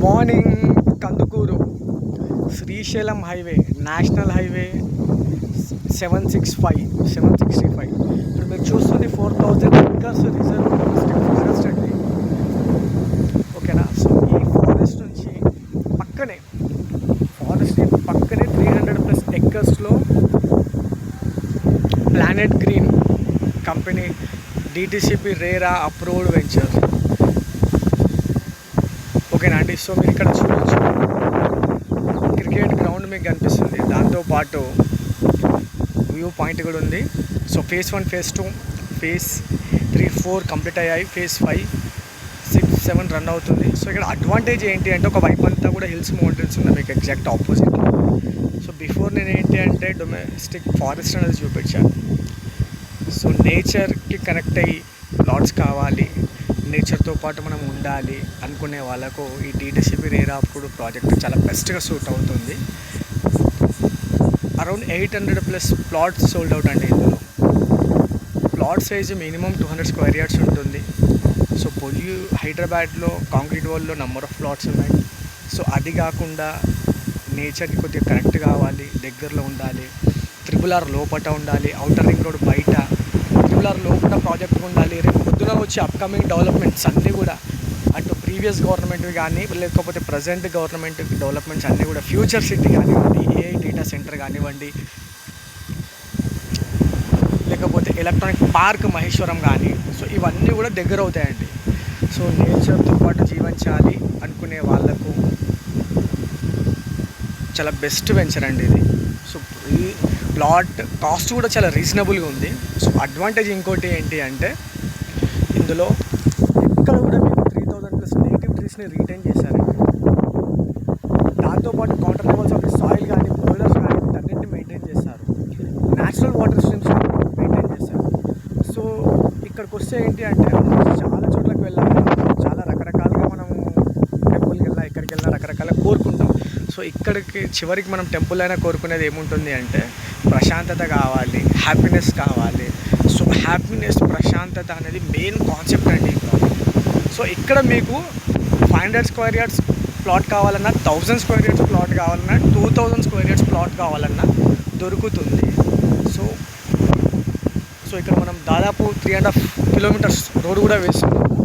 Morning Kandukur Srisailam highway, national highway 765 ఇప్పుడు మీరు చూస్తుంది 4000 acres రిజర్వ్ ఫారెస్ట్ అండి. ఓకేనా. సో ఈ ఫారెస్ట్ నుంచి పక్కనే 300+ acresలో planet green company DTCP RERA approved venture. ఓకేనా అండి. సో మీరు ఇక్కడ చూడొచ్చు, క్రికెట్ గ్రౌండ్ మీకు కనిపిస్తుంది, దాంతోపాటు వ్యూ పాయింట్ కూడా ఉంది. So phase 1, phase 2, phase 3, 4 complete అయ్యాయి. ఫేజ్ 5, 6, 7 రన్ అవుతుంది. సో ఇక్కడ అడ్వాంటేజ్ ఏంటి అంటే, ఒక వైపు అంతా కూడా హిల్స్ మౌంటైన్స్ ఉన్నాయి మీకు ఎగ్జాక్ట్ ఆపోజిట్. సో బిఫోర్ నేను ఏంటి అంటే డొమెస్టిక్ ఫారెస్ట్ అనేది చూపించాను. సో నేచర్కి కనెక్ట్ అయ్యి ప్లాట్స్ కావాలి, నేచర్తో పాటు మనం ఉండాలి అనుకునే వాళ్ళకు ఈ డిటిసిపి రేరా అప్రూవ్డ్ ప్రాజెక్ట్ చాలా బెస్ట్గా సూట్ అవుతుంది. అరౌండ్ 800+ ప్లాట్స్ సోల్డ్ అవుట్ అండి. ఇందులో plot size minimum 200 square yards ఉంటుంది. సో హైదరాబాద్లో కాంక్రీట్ వాల్లో నెంబర్ ఆఫ్ ప్లాట్స్ ఉన్నాయి. సో అది కాకుండా నేచర్కి కొద్దిగా కనెక్ట్ కావాలి, దగ్గరలో ఉండాలి, RRR లోపట ఉండాలి, ఔటర్ రింగ్ రోడ్ బయట, RRR లోపల ప్రాజెక్ట్ ఉండాలి. రేపు పొద్దున వచ్చే అప్కమింగ్ డెవలప్మెంట్స్ అన్నీ కూడా అటు ప్రీవియస్ గవర్నమెంట్వి కానీ లేకపోతే ప్రజెంట్ గవర్నమెంట్ డెవలప్మెంట్స్ అన్నీ కూడా, ఫ్యూచర్ సిటీ కానివ్వండి, AI డేటా సెంటర్ కానివ్వండి, లేకపోతే ఎలక్ట్రానిక్ పార్క్ మహేశ్వరం కానీ, సో ఇవన్నీ కూడా దగ్గర అవుతాయండి. సో నేచర్తో పాటు జీవించాలి అనుకునే వాళ్ళకు చాలా బెస్ట్ వెంచర్ అండి ఇది. సో ఈ ప్లాట్ కాస్ట్ కూడా చాలా రీజనబుల్గా ఉంది. సో అడ్వాంటేజ్ ఇంకోటి ఏంటి అంటే, ఇందులో ఇక్కడ కూడా మీకు 3000+ నేటివ్ ట్రీస్ని రీటైన్ చేశారండి. దాంతోపాటు కౌంటర్ లెవెల్స్ ఆఫ్ సాయిల్ కానీ, బోల్డర్స్ కానీ వీటన్నింటినీ మెయింటైన్ చేస్తారు. న్యాచురల్ వాటర్ స్ట్రీమ్స్ మెయింటైన్ చేస్తారు. సో ఇక్కడికి వస్తే ఏంటి అంటే, చాలా చోట్లకి వెళ్ళాలి, చాలా రకరకాలుగా మనము టెంపుల్కి వెళ్ళినా ఎక్కడికి వెళ్ళినా రకరకాలుగా కోరుకుంటాం. సో ఇక్కడికి చివరికి మనం టెంపుల్ అయినా కోరుకునేది ఏముంటుంది అంటే, ప్రశాంతత కావాలి, హ్యాపీనెస్ కావాలి. సో హ్యాపీనెస్, ప్రశాంతత అనేది మెయిన్ కాన్సెప్ట్ అండి ఈ ప్రాజెక్ట్. సో ఇక్కడ మీకు 500 స్క్వేర్ యార్డ్స్ ప్లాట్ కావాలన్నా, 1000 స్క్వేర్ యార్డ్స్ ప్లాట్ కావాలన్నా, 2000 స్క్వేర్ యార్డ్స్ ప్లాట్ కావాలన్నా దొరుకుతుంది. సో ఇక్కడ మనం దాదాపు 3.5 కిలోమీటర్స్ రోడ్ కూడా వేస్తున్నాము.